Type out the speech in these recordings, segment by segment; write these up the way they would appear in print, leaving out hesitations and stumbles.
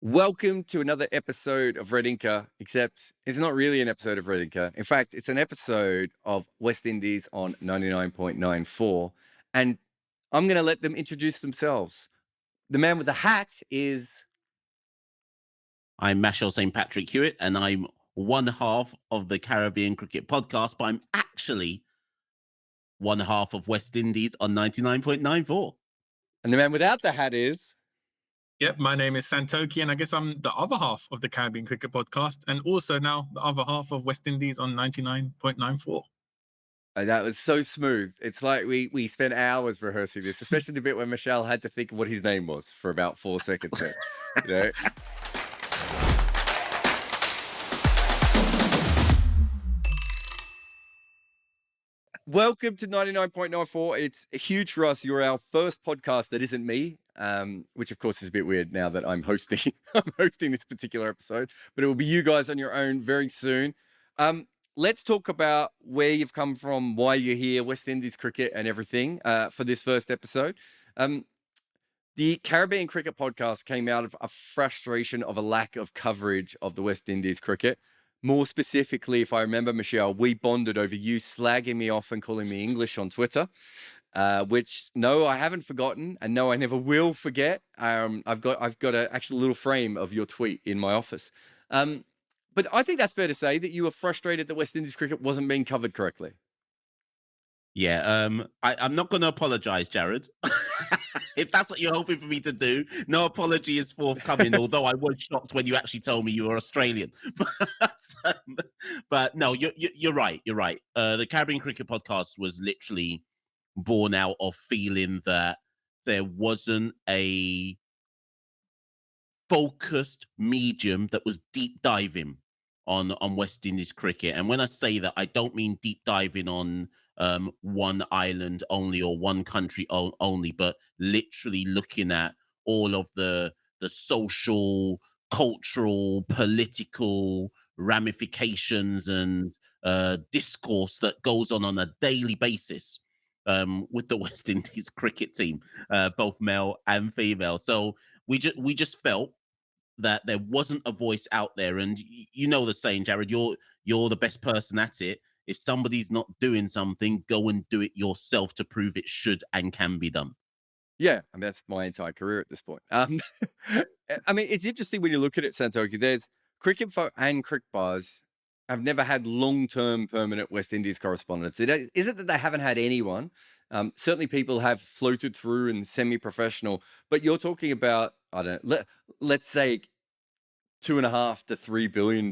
Welcome to another episode of Red Inca, except it's not really an episode of Red Inca. In fact, it's an episode of West Indies on 99.94. And I'm going to let them introduce themselves. The man with the hat is. I'm Machel St. Patrick Hewitt, and I'm one half of the Caribbean Cricket Podcast, but I'm actually one half of West Indies on 99.94. And the man without the hat is. Yep, my name is Santokie, and I guess I'm the other half of the Caribbean Cricket Podcast, and also now the other half of West Indies on 99.94. That was so smooth. It's like we spent hours rehearsing this, especially the bit where Machel had to think of what his name was for about 4 seconds there. You know? Welcome to 99.94. It's huge for us. You're our first podcast that isn't me, which of course is a bit weird now that I'm hosting. I'm hosting this particular episode, but it will be you guys on your own very soon. Let's talk about where you've come from, why you're here, West Indies cricket and everything for this first episode. The Caribbean Cricket Podcast came out of a frustration of a lack of coverage of the West Indies cricket. More specifically, if I remember, Machel, we bonded over you slagging me off and calling me English on Twitter, which, no, I haven't forgotten, and no, I never will forget. I've got an actual little frame of your tweet in my office. But I think that's fair to say that you were frustrated that West Indies cricket wasn't being covered correctly. Yeah, I'm not going to apologize, Jarrod. If that's what you're hoping for me to do, no apology is forthcoming, although I was shocked when you actually told me you were Australian. But no, you're right. You're right. The Caribbean Cricket Podcast was literally born out of feeling that there wasn't a focused medium that was deep diving on West Indies cricket. And when I say that, I don't mean deep diving on one island only or one country only, but literally looking at all of the social, cultural, political ramifications and discourse that goes on a daily basis with the West Indies cricket team, both male and female. So we just felt that there wasn't a voice out there, and you know the saying, Jarrod, you're the best person at it. If somebody's not doing something, go and do it yourself to prove it should and can be done. Yeah, I mean, that's my entire career at this point. I mean, it's interesting when you look at it, Santokie. There's cricket and cricket bars have never had long-term permanent West Indies correspondents. It isn't that they haven't had anyone. Certainly people have floated through and semi-professional, but you're talking about, I don't know, let's say $2.5 to $3 billion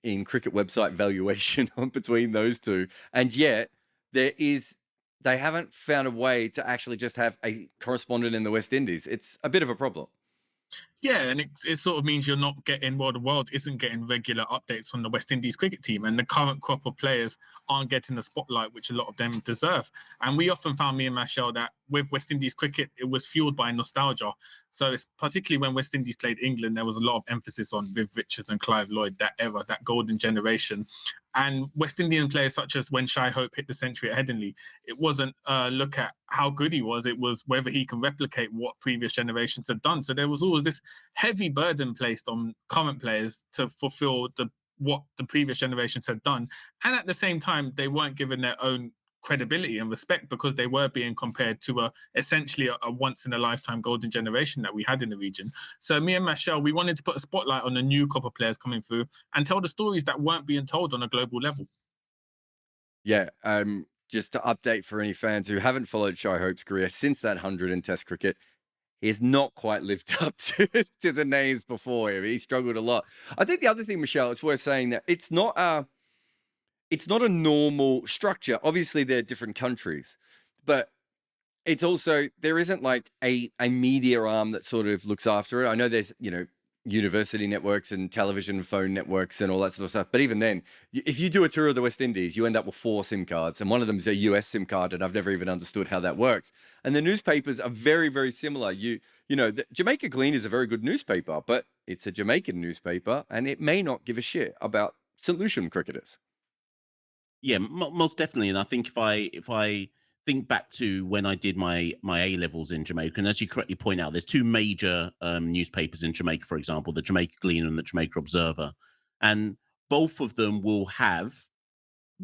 in cricket website valuation between those two. And yet they haven't found a way to actually just have a correspondent in the West Indies. It's a bit of a problem. Yeah, and it sort of means you're not getting, the world isn't getting regular updates on the West Indies cricket team, and the current crop of players aren't getting the spotlight which a lot of them deserve. And we often found, me and Machel, that with West Indies cricket, it was fueled by nostalgia. So it's particularly when West Indies played England, there was a lot of emphasis on Viv Richards and Clive Lloyd, that era, that golden generation. And West Indian players such as when Shai Hope hit the century at Headingley, it wasn't look at how good he was, it was whether he can replicate what previous generations had done. So there was always this heavy burden placed on current players to fulfill what the previous generations had done. And at the same time, they weren't given their own credibility and respect because they were being compared to essentially a once-in-a-lifetime golden generation that we had in the region. So me and Machel, we wanted to put a spotlight on the new crop of players coming through and tell the stories that weren't being told on a global level. Yeah, just to update for any fans who haven't followed Shai Hope's career since that 100 in Test cricket, he has not quite lived up to the names before him. He struggled a lot. I think the other thing, Machel, it's worth saying that it's not a normal structure. Obviously, they're different countries, but it's also, there isn't like a media arm that sort of looks after it. I know there's, university networks and television phone networks and all that sort of stuff. But even then, if you do a tour of the West Indies, you end up with 4 SIM cards, and one of them is a US SIM card, and I've never even understood how that works. And the newspapers are very, very similar. The Jamaica Gleaner is a very good newspaper, but it's a Jamaican newspaper, and it may not give a shit about St. Lucian cricketers. Yeah, most definitely. And I think if I think back to when I did my A levels in Jamaica, and as you correctly point out, there's two major newspapers in Jamaica, for example, the Jamaica Gleaner and the Jamaica Observer, and both of them will have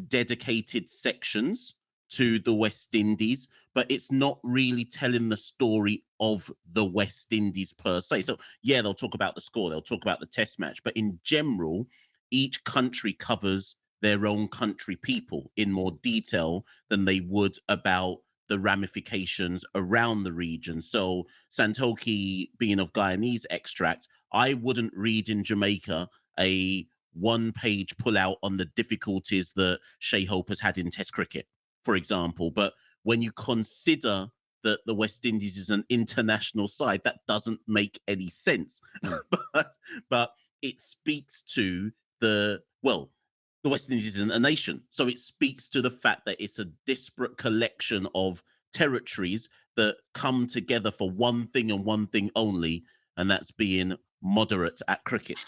dedicated sections to the West Indies, but it's not really telling the story of the West Indies per se. So yeah, they'll talk about the score, they'll talk about the test match, but in general, each country covers their own country people in more detail than they would about the ramifications around the region. So Santokie being of Guyanese extract, I wouldn't read in Jamaica a one-page pullout on the difficulties that Shea Hope has had in Test cricket, for example. But when you consider that the West Indies is an international side, that doesn't make any sense. but it speaks to the West Indies isn't a nation, so it speaks to the fact that it's a disparate collection of territories that come together for one thing and one thing only, and that's being moderate at cricket.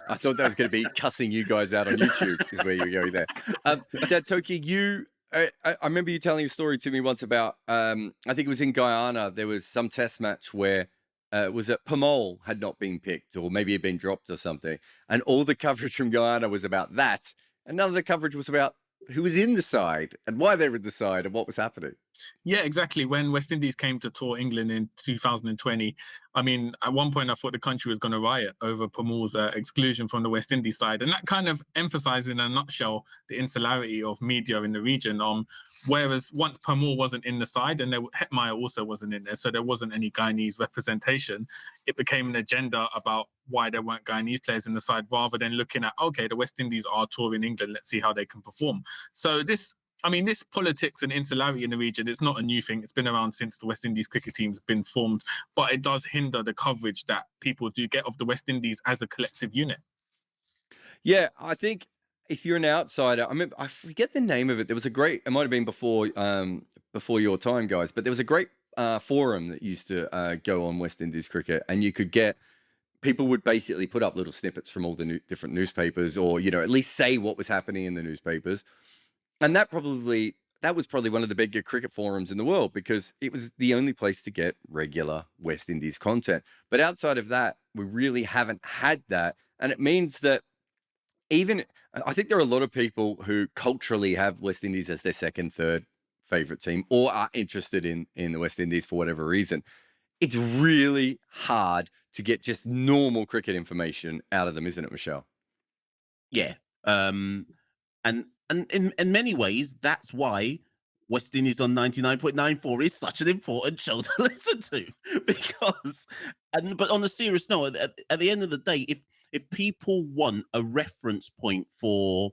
I thought that was going to be cussing you guys out on YouTube, is where you're going there. Santokie, I remember you telling a story to me once about, I think it was in Guyana, there was some test match where was it Pamol had not been picked, or maybe had been dropped or something, and all the coverage from Guyana was about that, and none of the coverage was about who was in the side and why they were in the side and what was happening. Yeah, exactly. When West Indies came to tour England in 2020, I mean, at one point I thought the country was going to riot over Pamul's exclusion from the West Indies side. And that kind of emphasizes in a nutshell the insularity of media in the region. Whereas once Pamul wasn't in the side, and Hetmeyer also wasn't in there, so there wasn't any Guyanese representation, it became an agenda about why there weren't Guyanese players in the side, rather than looking at, okay, the West Indies are touring England, let's see how they can perform. So this politics and insularity in the region is not a new thing. It's been around since the West Indies cricket team's been formed, but it does hinder the coverage that people do get of the West Indies as a collective unit. Yeah, I think if you're an outsider, I forget the name of it. There was a great, it might have been before your time, guys, but there was a great forum that used to go on West Indies cricket, and you could get, people would basically put up little snippets from all the different newspapers, or, at least say what was happening in the newspapers. And that was probably one of the bigger cricket forums in the world, because it was the only place to get regular West Indies content. But outside of that, we really haven't had that. And it means that I think there are a lot of people who culturally have West Indies as their second, third favorite team, or are interested in the West Indies for whatever reason. It's really hard to get just normal cricket information out of them, isn't it, Machel? Yeah. And in many ways, that's why West Indies on 99.94 is such an important show to listen to. But on a serious note, at the end of the day, if people want a reference point for,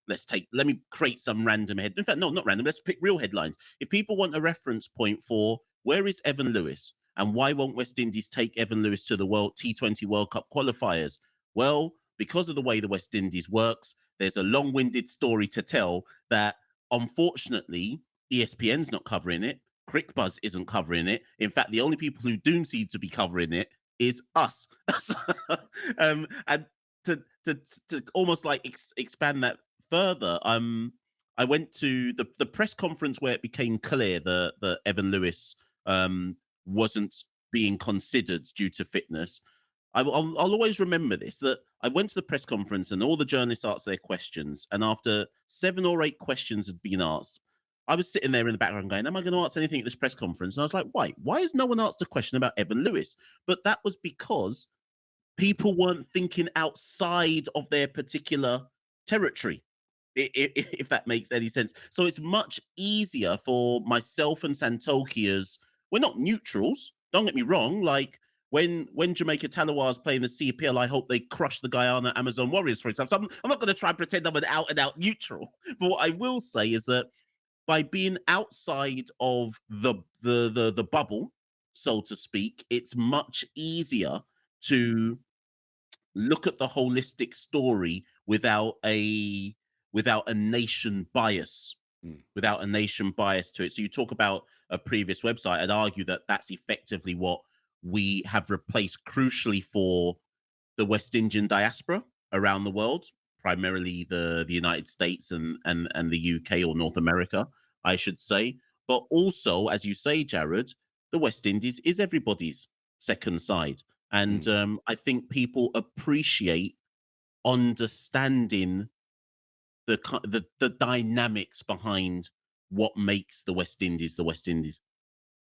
let me create some random in fact, no, not random, let's pick real headlines. If people want a reference point for where is Evan Lewis and why won't West Indies take Evan Lewis to the T20 World Cup qualifiers? Well, because of the way the West Indies works, there's a long-winded story to tell that, unfortunately, ESPN's not covering it. CricBuzz isn't covering it. In fact, the only people who do seem to be covering it is us. And to almost like expand that further, I went to the press conference where it became clear that Evan Lewis wasn't being considered due to fitness. I'll always remember this, that I went to the press conference and all the journalists asked their questions. And after 7 or 8 questions had been asked, I was sitting there in the background going, am I going to ask anything at this press conference? And I was like, why has no one asked a question about Evan Lewis? But that was because people weren't thinking outside of their particular territory, if that makes any sense. So it's much easier for myself and Santokie, we're not neutrals, don't get me wrong, like, when Jamaica Talawar is playing the CPL, I hope they crush the Guyana Amazon Warriors, for example. So I'm not going to try and pretend I'm an out-and-out neutral. But what I will say is that by being outside of the bubble, so to speak, it's much easier to look at the holistic story without a nation bias. Without a nation bias to it. So you talk about a previous website, I'd argue that that's effectively what we have replaced crucially for the West Indian diaspora around the world, primarily the United States and the UK, or North America, I should say. But also, as you say, Jarrod, the West Indies is everybody's second side. And I think people appreciate understanding the dynamics behind what makes the West Indies the West Indies.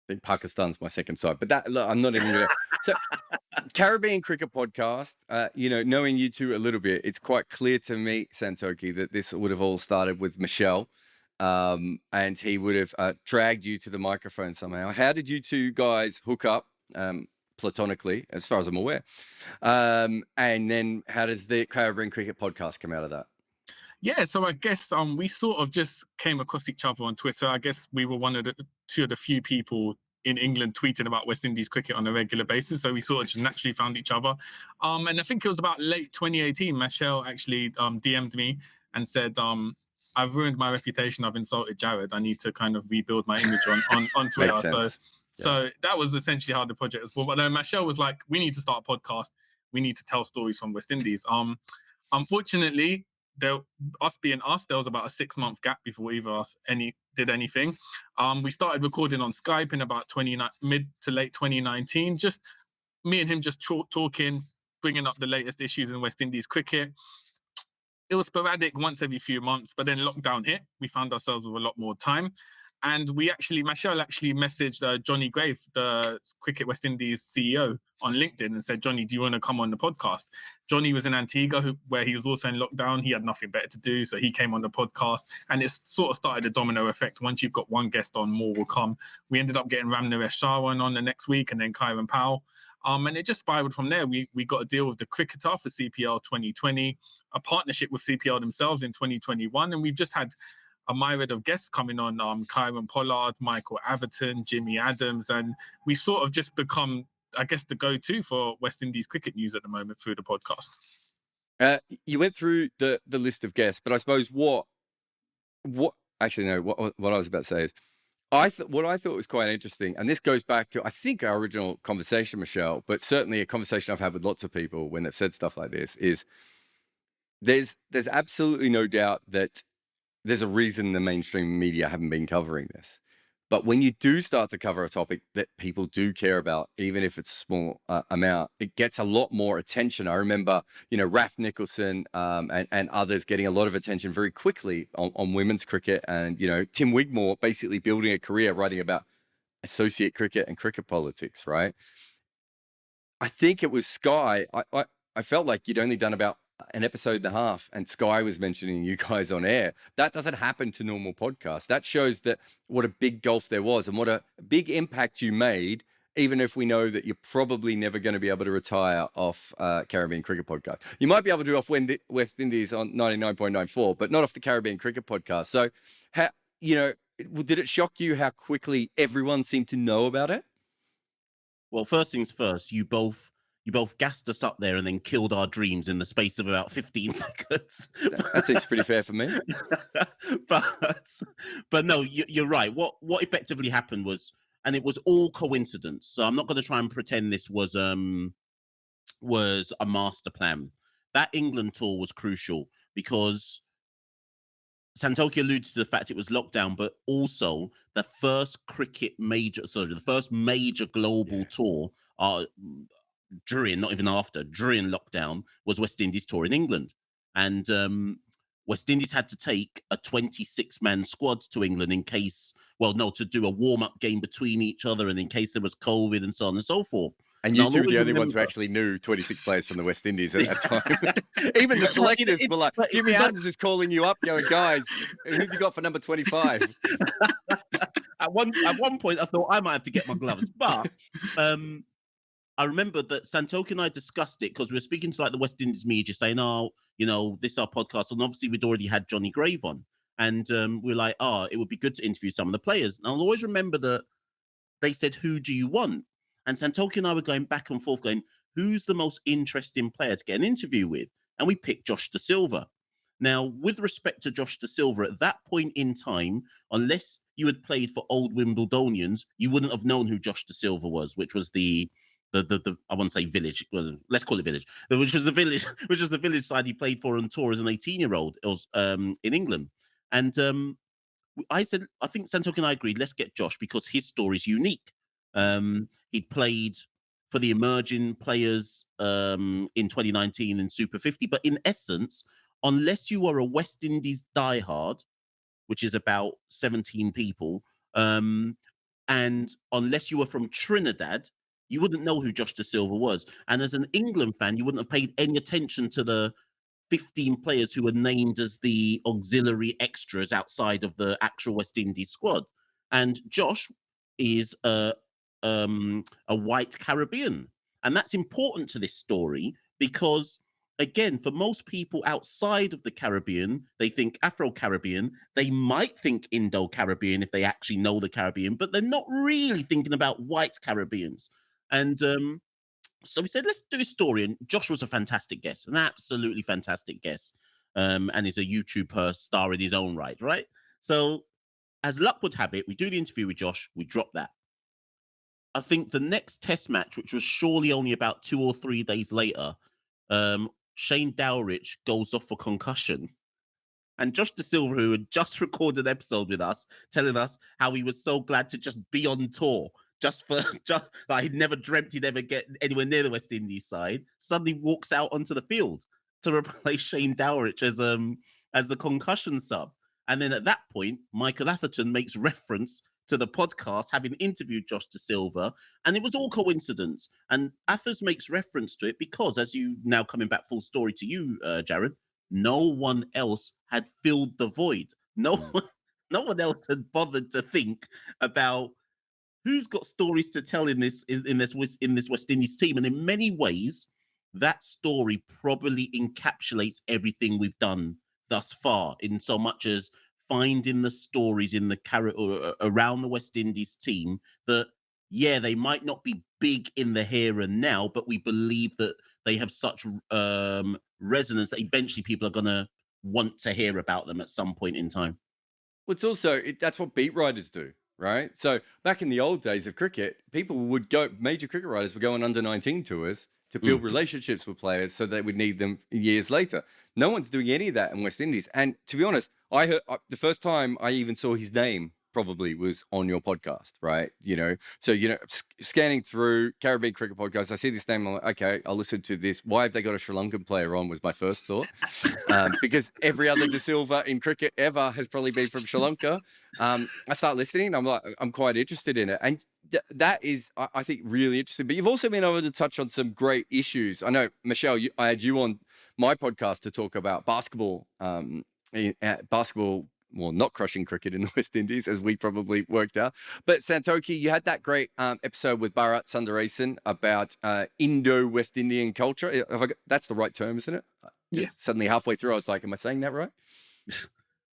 I think Pakistan's my second side, but that, look, I'm not even gonna. So, Caribbean Cricket Podcast. Knowing you two a little bit, it's quite clear to me, Santokie, that this would have all started with Machel, and he would have dragged you to the microphone somehow. How did you two guys hook up, platonically, as far as I'm aware? And then how does the Caribbean Cricket Podcast come out of that? Yeah, so I guess we sort of just came across each other on Twitter. I guess we were two of the few people in England tweeting about West Indies cricket on a regular basis. So we sort of just naturally found each other. And I think it was about late 2018, Machel actually DM'd me and said, I've ruined my reputation. I've insulted Jarrod. I need to kind of rebuild my image on Twitter. Makes sense. So that was essentially how the project was born. But then Machel was like, we need to start a podcast. We need to tell stories from West Indies. Unfortunately, us being us, there was about a 6-month gap before either of us did anything. We started recording on Skype in about mid to late 2019. Just me and him just talking, bringing up the latest issues in West Indies cricket. It was sporadic once every few months, but then lockdown hit. We found ourselves with a lot more time. And Machel actually messaged Johnny Grave, the Cricket West Indies CEO, on LinkedIn and said, Johnny, do you want to come on the podcast? Johnny was in Antigua, where he was also in lockdown. He had nothing better to do, so he came on the podcast. And it sort of started a domino effect. Once you've got one guest on, more will come. We ended up getting Ram Naresh Sharwan on the next week, and then Kyron Powell. And it just spiraled from there. We got a deal with the Cricketer for CPL 2020, a partnership with CPL themselves in 2021, and we've just had a myriad of guests coming on, Kyron Pollard, Michael Atherton, Jimmy Adams, and we sort of just become, I guess, the go-to for West Indies cricket news at the moment through the podcast. You went through the list of guests, but I suppose what actually no, what I was about to say is, what I thought was quite interesting, and this goes back to, I think, our original conversation, Machel, but certainly a conversation I've had with lots of people when they've said stuff like this, is there's absolutely no doubt that there's a reason the mainstream media haven't been covering this. But when you do start to cover a topic that people do care about, even if it's a small amount, it gets a lot more attention. I remember, Raf Nicholson and others getting a lot of attention very quickly on women's cricket, and, Tim Wigmore basically building a career writing about associate cricket and cricket politics, right? I think it was Sky. I felt like you'd only done about an episode and a half, and Sky was mentioning you guys on air. That doesn't happen to normal podcasts. That shows that what a big gulf there was and what a big impact you made, even if we know that you're probably never going to be able to retire off Caribbean Cricket Podcast. You might be able to do off West Indies on 99.94, but not off the Caribbean Cricket Podcast. So, did it shock you how quickly everyone seemed to know about it? Well, first things first, you both gassed us up there and then killed our dreams in the space of about 15 seconds. That seems pretty fair for me. but no, you're right. What effectively happened was, and it was all coincidence. So I'm not going to try and pretend this was a master plan. That England tour was crucial because Santokie alluded to the fact it was lockdown, but also the first major global tour during lockdown was West Indies tour in England. And West Indies had to take a 26-man squad to England to do a warm-up game between each other and in case there was COVID and so on and so forth. And you two were the only ones who actually knew 26 players from the West Indies at that time. Even the selectors were like, Jimmy Adams is calling you up, going, guys, who have you got for number 25? At one point, I thought I might have to get my gloves. But I remember that Santokie and I discussed it because we were speaking to the West Indies media saying, this is our podcast. And obviously we'd already had Johnny Grave on. And we were like, it would be good to interview some of the players. And I'll always remember that they said, who do you want? And Santokie and I were going back and forth going, who's the most interesting player to get an interview with? And we picked Josh Da Silva. Now, with respect to Josh Da Silva, at that point in time, unless you had played for old Wimbledonians, you wouldn't have known who Josh Da Silva was, which was the I want to say village. Well, let's call it village. Which was the village side he played for on tour as an 18-year-old. It was in England, and I said, I think Santokie and I agreed, let's get Josh because his story is unique. He played for the emerging players in 2019 in Super 50, but in essence, unless you are a West Indies diehard, which is about 17 people, and unless you were from Trinidad, you wouldn't know who Josh Da Silva was. And as an England fan, you wouldn't have paid any attention to the 15 players who were named as the auxiliary extras outside of the actual West Indies squad. And Josh is a white Caribbean. And that's important to this story because, again, for most people outside of the Caribbean, they think Afro-Caribbean. They might think Indo-Caribbean if they actually know the Caribbean, but they're not really thinking about white Caribbeans. And so we said, let's do a story. And Josh was a fantastic guest, an absolutely fantastic guest. And is a YouTuber star in his own right? So as luck would have it, we do the interview with Josh, we drop that. I think the next test match, which was surely only about 2 or 3 days later, Shane Dowrich goes off for concussion. And Josh Da Silva, who had just recorded an episode with us, telling us how he was so glad to just be on tour, just like he'd never dreamt he'd ever get anywhere near the West Indies side, suddenly walks out onto the field to replace Shane Dowrich as the concussion sub. And then at that point, Michael Atherton makes reference to the podcast having interviewed Josh Da Silva, and it was all coincidence. And Athers makes reference to it because, as you now coming back full story to you, Jarrod, no one else had filled the void. No one else had bothered to think about who's got stories to tell in this West Indies team. And in many ways, that story probably encapsulates everything we've done thus far, in so much as finding the stories in the around the West Indies team that, yeah, they might not be big in the here and now, but we believe that they have such resonance that eventually people are going to want to hear about them at some point in time. Well, it's also, that's what beat writers do, right? So back in the old days of cricket, major cricket writers would go on under-19 tours to build relationships with players so they would need them years later. No one's doing any of that in West Indies. And to be honest, I heard the first time I even saw his name probably was on your podcast, right? So, scanning through Caribbean cricket podcasts, I see this name, I'm like, okay, I'll listen to this. Why have they got a Sri Lankan player on was my first thought. Because every other Da Silva in cricket ever has probably been from Sri Lanka. I start listening, I'm like, I'm quite interested in it. And that is, I think, really interesting. But you've also been able to touch on some great issues. I know, Machel, I had you on my podcast to talk about basketball, well, not crushing cricket in the West Indies, as we probably worked out. But Santokie, you had that great episode with Bharat Sundaresan about Indo-West Indian culture. That's the right term, isn't it? Just suddenly halfway through, I was like, am I saying that right?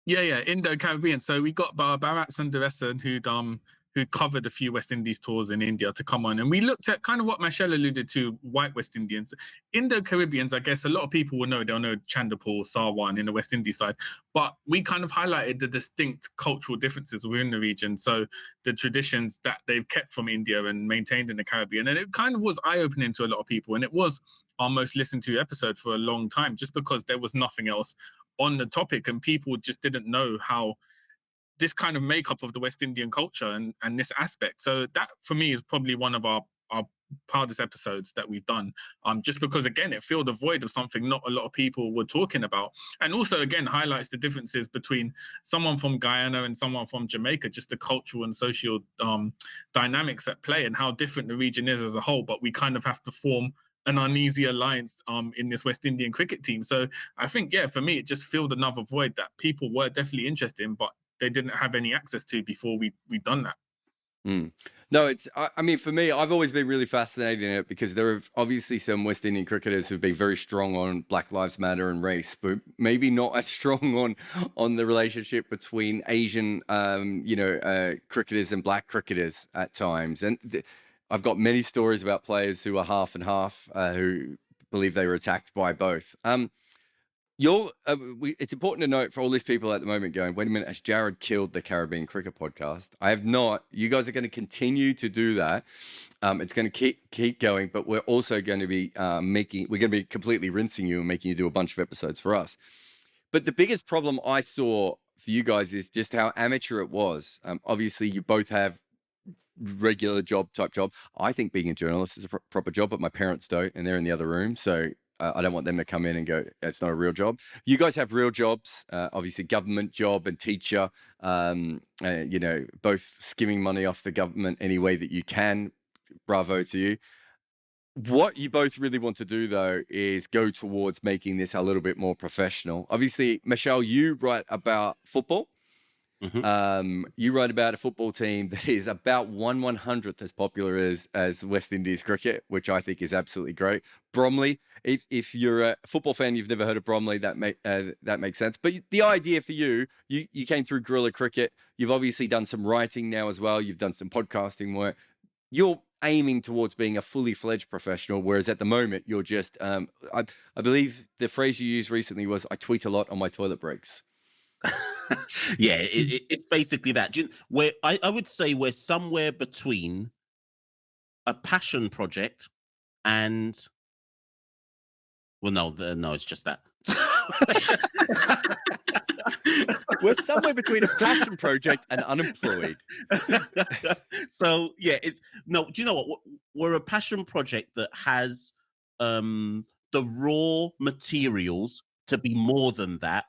Yeah, Indo-Caribbean. So we got Bharat Sundaresan, who covered a few West Indies tours in India to come on. And we looked at kind of what Machel alluded to, white West Indians. Indo-Caribbeans, I guess a lot of people will know, they'll know Chanderpaul, Sarwan in the West Indies side. But we kind of highlighted the distinct cultural differences within the region. So the traditions that they've kept from India and maintained in the Caribbean. And it kind of was eye-opening to a lot of people. And it was our most listened to episode for a long time, just because there was nothing else on the topic and people just didn't know how this kind of makeup of the West Indian culture and this aspect. So that for me is probably one of our proudest episodes that we've done. Just because again, it filled a void of something not a lot of people were talking about. And also again, highlights the differences between someone from Guyana and someone from Jamaica, just the cultural and social dynamics at play and how different the region is as a whole. But we kind of have to form an uneasy alliance in this West Indian cricket team. So I think, yeah, for me, it just filled another void that people were definitely interested in, but they didn't have any access to before we've done that. No, I mean, for me, I've always been really fascinated in it because there are obviously some West Indian cricketers who've been very strong on Black Lives Matter and race, but maybe not as strong on the relationship between Asian, cricketers and black cricketers at times. And I've got many stories about players who are half and half, who believe they were attacked by both. It's important to note for all these people at the moment going, wait a minute, has Jarrod killed the Caribbean Cricket Podcast? I have not. You guys are going to continue to do that. It's going to keep going, but we're also going to be we're going to be completely rinsing you and making you do a bunch of episodes for us. But the biggest problem I saw for you guys is just how amateur it was. Obviously, you both have regular type job. I think being a journalist is a proper job, but my parents don't, and they're in the other room. So I don't want them to come in and go, it's not a real job. You guys have real jobs, obviously government job and teacher, you know, both skimming money off the government any way that you can. Bravo to you. What you both really want to do, though, is go towards making this a little bit more professional. Obviously, Machel, you write about football. You write about a football team that is about 1/100th as popular as West Indies cricket, which I think is absolutely great. Bromley, if you're a football fan, you've never heard of Bromley, that makes sense. But the idea for you came through guerrilla cricket. You've obviously done some writing now as well. You've done some podcasting work. You're aiming towards being a fully fledged professional, whereas at the moment you're just I believe the phrase you used recently was, I tweet a lot on my toilet breaks. Yeah, it's basically that. Where I would say we're somewhere between a passion project and, well, no, it's just that. We're somewhere between a passion project and unemployed. So yeah, do you know what? We're a passion project that has the raw materials to be more than that,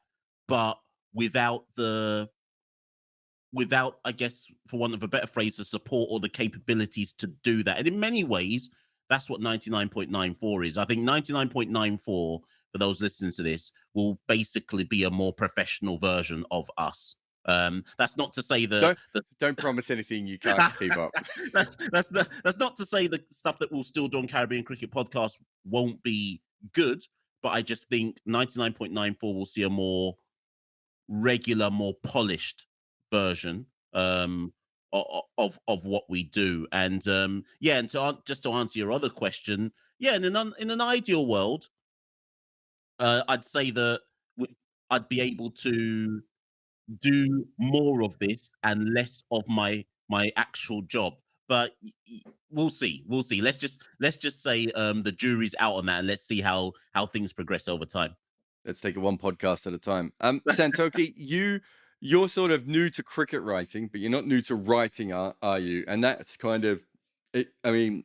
but without, I guess, for want of a better phrase, the support or the capabilities to do that. And in many ways, that's what 99.94 is. I think 99.94, for those listening to this, will basically be a more professional version of us. That's not to say that don't promise anything you can't keep up. That's not to say the stuff that we'll still do on Caribbean Cricket Podcast won't be good, but I just think 99.94 will see a more regular, more polished version of what we do. And yeah, and just to answer your other question, yeah, in an ideal world, I'd say that I'd be able to do more of this and less of my actual job. But we'll see. Let's just say the jury's out on that, and let's see how things progress over time. Let's take it one podcast at a time. Santokie, you're sort of new to cricket writing, but you're not new to writing, are you? And that's kind of it. I mean,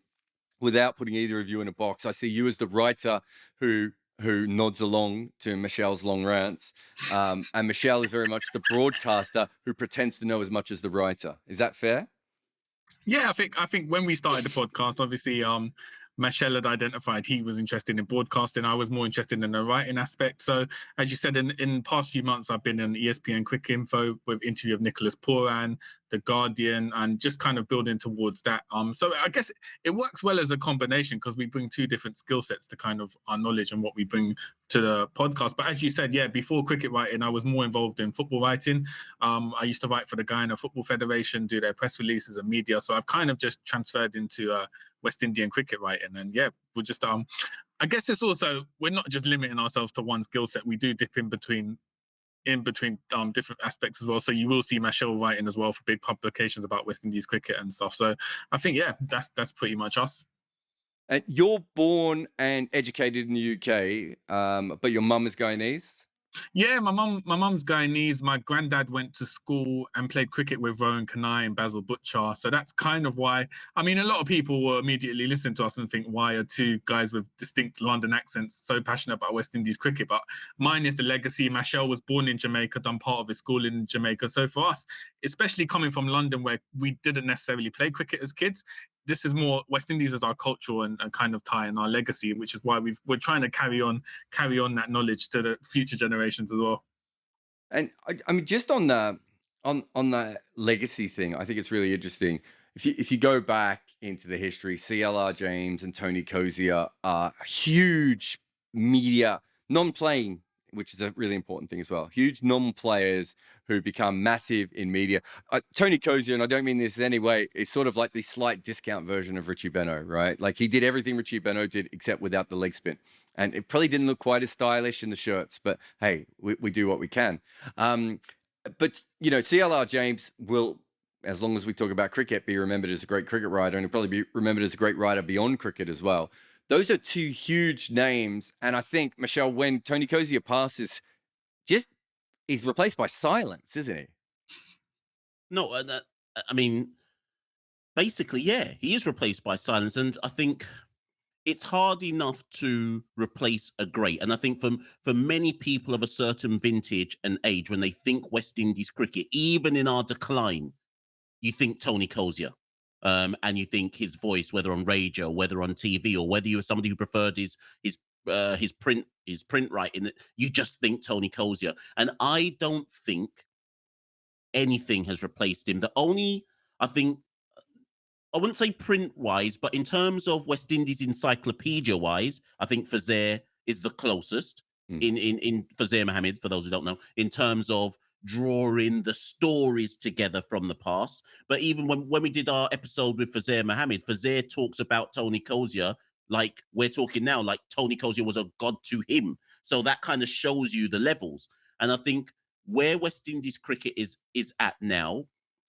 without putting either of you in a box, I see you as the writer who nods along to Machel's long rants, and Machel is very much the broadcaster who pretends to know as much as the writer. Is that fair? Yeah, I think when we started the podcast, obviously, Machel had identified he was interested in broadcasting. I was more interested in the writing aspect. So, as you said, in past few months, I've been in ESPN Quick Info with interview of Nicholas Pooran, The Guardian, and just kind of building towards that. So I guess it works well as a combination because we bring two different skill sets to kind of our knowledge and what we bring to the podcast. But as you said, yeah, before cricket writing, I was more involved in football writing. I used to write for the Guyana Football Federation, do their press releases and media. So I've kind of just transferred into West Indian cricket writing. And yeah, we're just, I guess it's also, we're not just limiting ourselves to one skill set. We do dip in between different aspects as well. So you will see Machel writing as well for big publications about West Indies cricket and stuff. So I think, yeah, that's pretty much us. And you're born and educated in the UK, but your mum is Guyanese? Yeah, my mum's Guyanese. My granddad went to school and played cricket with Rowan Kanai and Basil Butcher. So that's kind of why, I mean, a lot of people will immediately listen to us and think, why are two guys with distinct London accents so passionate about West Indies cricket? But mine is the legacy. Machel was born in Jamaica, done part of his school in Jamaica. So for us, especially coming from London, where we didn't necessarily play cricket as kids, this is more West Indies as our culture and kind of tie in our legacy, which is why we're trying to carry on that knowledge to the future generations as well. And I mean, just on the legacy thing, I think it's really interesting. If you go back into the history, CLR James and Tony Cozier are huge media, non-playing, which is a really important thing as well. Huge non-players who become massive in media. Tony Cozier, and I don't mean this in any way, is sort of like the slight discount version of Richie Benaud, right? Like he did everything Richie Benaud did except without the leg spin. And it probably didn't look quite as stylish in the shirts, but hey, we do what we can. But, you know, CLR James will, as long as we talk about cricket, be remembered as a great cricket writer, and he'll probably be remembered as a great writer beyond cricket as well. Those are two huge names. And I think, Machel, when Tony Cozier passes, just he's replaced by silence, isn't he? No, I mean, basically, yeah, he is replaced by silence, and I think it's hard enough to replace a great. And I think for many people of a certain vintage and age, when they think West Indies cricket, even in our decline, you think Tony Cozier. And you think his voice, whether on radio, whether on TV, or whether you were somebody who preferred his print writing, you just think Tony Cozier. And I don't think anything has replaced him. The only, I think, I wouldn't say print wise, but in terms of West Indies encyclopedia wise, I think Fazare is the closest in Fazare Mohammed, for those who don't know, in terms of drawing the stories together from the past. But even when we did our episode with Fazare Mohammed, Fazare talks about Tony Cozier like we're talking now, like Tony Cozier was a god to him. So that kind of shows you the levels. And I think where West Indies cricket is at now,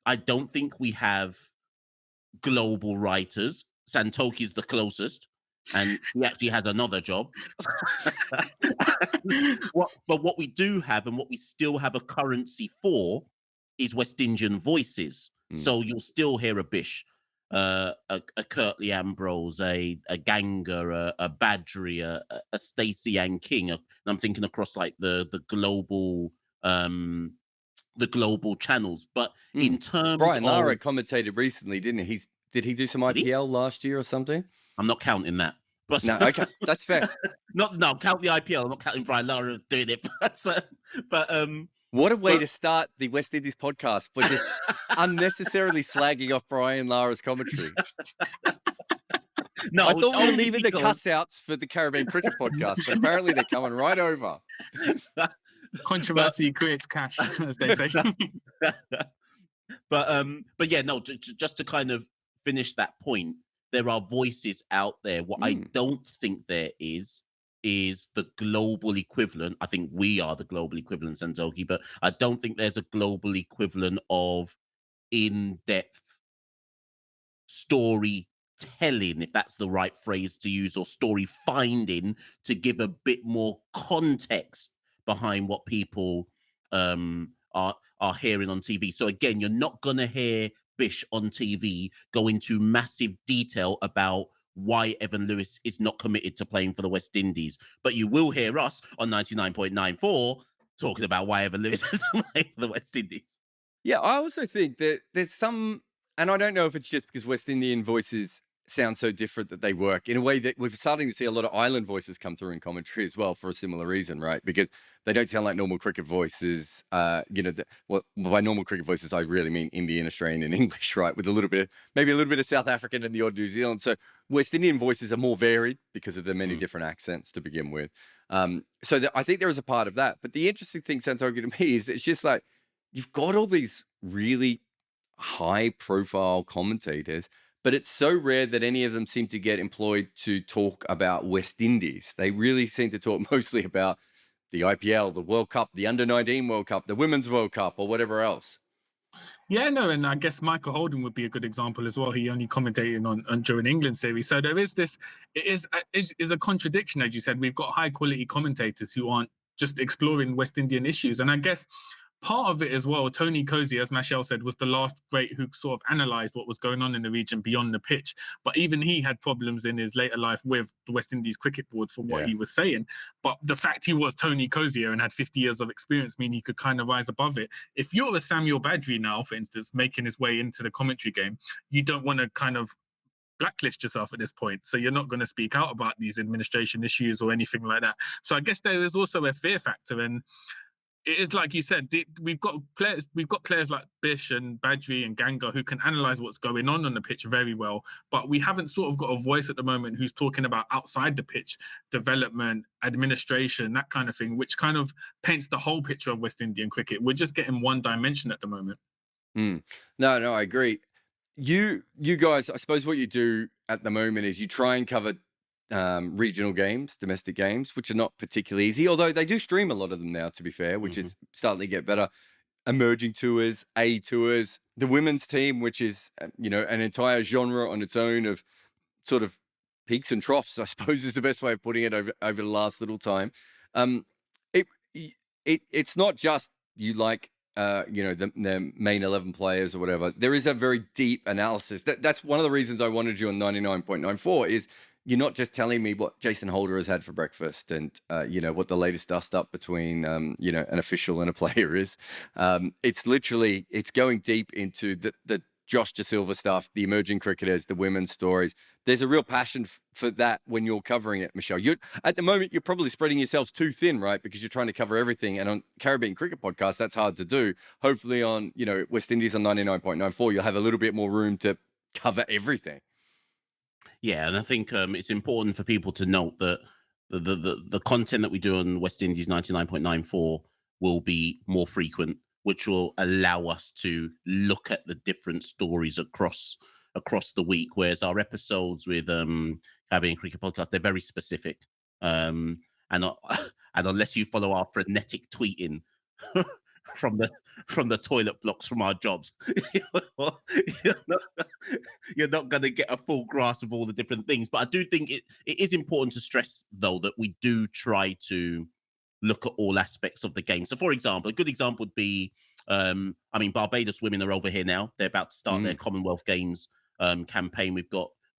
I don't think we have global writers. Santokie's the closest, and he actually has another job. But what we do have, and what we still have a currency for, is West Indian voices. So you'll still hear a Bish, a Curtly Ambrose, a Ganga, a Badri, a Stacey Ann King. And I'm thinking across like the global channels. But in terms Brian Lara of commentated recently, didn't he? Did he do some IPL last year or something? I'm not counting that. But no, okay, that's fair. Count the IPL. I'm not counting Brian Lara doing it. But what a way to start the West Indies podcast, but just unnecessarily slagging off Brian Lara's commentary. No, I thought we were leaving the cuss outs for the Caribbean Cricket podcast, but apparently they're coming right over. Controversy creates cash, as they say. But yeah, no, just to kind of finish that point, there are voices out there. What I don't think there is the global equivalent. I think we are the global equivalent, Santokie, but I don't think there's a global equivalent of in-depth storytelling, if that's the right phrase to use, or story finding, to give a bit more context behind what people are hearing on TV. So again, you're not going to hear Bish on TV go into massive detail about why Evan Lewis is not committed to playing for the West Indies. But you will hear us on 99.94 talking about why Evan Lewis is playing for the West Indies. Yeah, I also think that there's some, and I don't know if it's just because West Indian voices sound so different that they work in a way that we're starting to see a lot of island voices come through in commentary as well for a similar reason, right? Because they don't sound like normal cricket voices. By normal cricket voices, I really mean Indian, Australian, and English, right? With maybe a little bit of South African and the odd New Zealand. So West Indian voices are more varied because of the many different accents to begin with. I think there is a part of that. But the interesting thing, Santokie, to me is it's just like you've got all these really high-profile commentators, but it's so rare that any of them seem to get employed to talk about West Indies. They really seem to talk mostly about the IPL, the World Cup, the Under-19 World Cup, the Women's World Cup, or whatever else. Yeah, no, and I guess Michael Holden would be a good example as well. He only commentated on during England series. So there is this, it is a contradiction, as you said. We've got high-quality commentators who aren't just exploring West Indian issues. And I guess part of it as well, Tony Cozier, as Machel said, was the last great who sort of analysed what was going on in the region beyond the pitch. But even he had problems in his later life with the West Indies Cricket Board for what he was saying. But the fact he was Tony Cozier and had 50 years of experience mean he could kind of rise above it. If you're a Samuel Badri now, for instance, making his way into the commentary game, you don't want to kind of blacklist yourself at this point. So you're not going to speak out about these administration issues or anything like that. So I guess there is also a fear factor. And it is like you said, we've got players like Bish and Badri and Ganga who can analyze what's going on the pitch very well, but we haven't sort of got a voice at the moment who's talking about outside the pitch, development, administration, that kind of thing, which kind of paints the whole picture of West Indian cricket. We're just getting one dimension at the moment. No, I agree. You guys, I suppose what you do at the moment is you try and cover regional games, domestic games, which are not particularly easy, although they do stream a lot of them now, to be fair, which is starting to get better. Emerging tours, A tours, the women's team, which is, an entire genre on its own of sort of peaks and troughs, I suppose is the best way of putting it over the last little time. It's not just you like the main 11 players or whatever, there is a very deep analysis. That's one of the reasons I wanted you on 99.94 is you're not just telling me what Jason Holder has had for breakfast and what the latest dust up between an official and a player is. It's going deep into the Josh Da Silva stuff, the emerging cricketers, the women's stories. There's a real passion for that when you're covering it, Machel. At the moment, you're probably spreading yourselves too thin, right? Because you're trying to cover everything. And on Caribbean Cricket Podcast, that's hard to do. Hopefully on, West Indies on 99.94, you'll have a little bit more room to cover everything. Yeah, and I think it's important for people to note that the content that we do on West Indies 99.94 will be more frequent, which will allow us to look at the different stories across the week. Whereas our episodes with Caribbean Cricket Podcast, they're very specific. And unless you follow our frenetic tweeting from the toilet blocks from our jobs, you're not going to get a full grasp of all the different things. But I do think it is important to stress, though, that we do try to look at all aspects of the game. So, for example, a good example would be, Barbados women are over here now. They're about to start their Commonwealth Games campaign.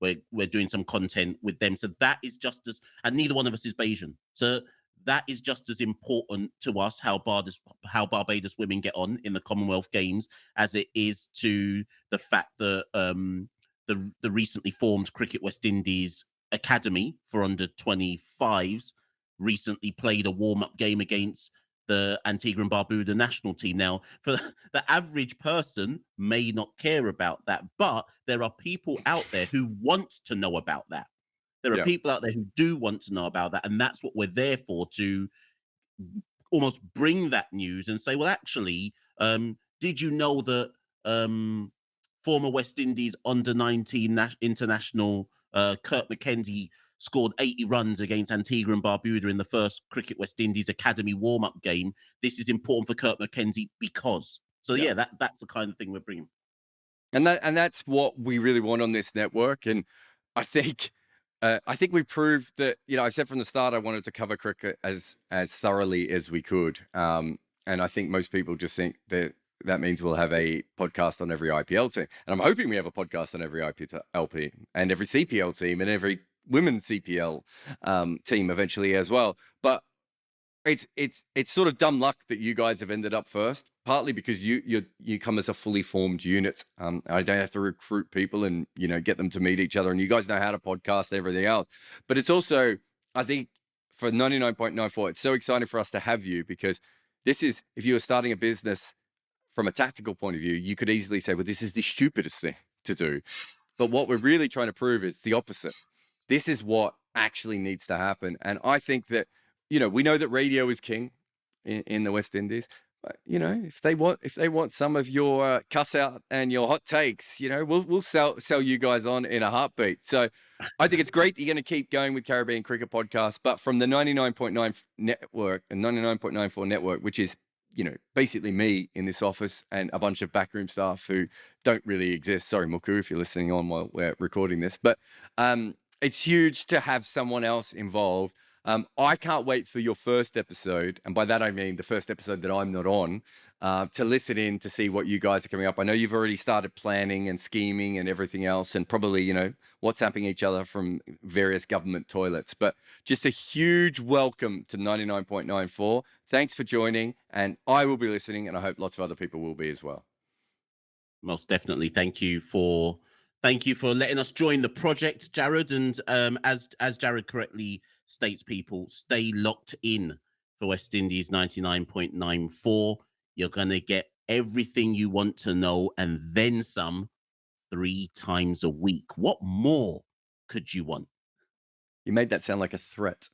We're doing some content with them. So that is just as, and neither one of us is Bayesian. So that is just as important to us how Barbados women get on in the Commonwealth Games as it is to the fact that the recently formed Cricket West Indies Academy for under 25s recently played a warm-up game against the Antigua and Barbuda national team. Now, for the average person may not care about that, but there are people out there who want to know about that. There are people out there who do want to know about that, and that's what we're there for, to almost bring that news and say, well, actually, did you know that former West Indies under-19 international Kurt McKenzie scored 80 runs against Antigua and Barbuda in the first Cricket West Indies Academy warm-up game? This is important for Kurt McKenzie because. So, that's the kind of thing we're bringing. And that's what we really want on this network. And I think we proved that, I said from the start I wanted to cover cricket as thoroughly as we could. And I think most people just think that means we'll have a podcast on every IPL team. And I'm hoping we have a podcast on every IPL team and every CPL team and every women's CPL team eventually as well. But it's sort of dumb luck that you guys have ended up first, partly because you come as a fully formed unit. I don't have to recruit people and get them to meet each other, and you guys know how to podcast and everything else. But it's also, I think, for 99.94, it's so exciting for us to have you, because this is, if you were starting a business from a tactical point of view, you could easily say, well, this is the stupidest thing to do. But what we're really trying to prove is the opposite. This is what actually needs to happen. And I think that, we know that radio is king in the West Indies. But, if they want some of your cuss out and your hot takes, we'll sell you guys on in a heartbeat. So I think it's great that you're going to keep going with Caribbean Cricket Podcast, but from the 99.9 network and 99.94 network, which is, basically me in this office and a bunch of backroom staff who don't really exist. Sorry, Muku, if you're listening on while we're recording this, but it's huge to have someone else involved. I can't wait for your first episode, and by that I mean the first episode that I'm not on, to listen in to see what you guys are coming up. I know you've already started planning and scheming and everything else, and probably, WhatsApping each other from various government toilets. But just a huge welcome to 99.94. Thanks for joining, and I will be listening, and I hope lots of other people will be as well. Most definitely. Thank you for letting us join the project, Jarrod. And as Jarrod correctly states, people, stay locked in for West Indies 99.94. You're going to get everything you want to know and then some 3 times a week. What more could you want? You made that sound like a threat.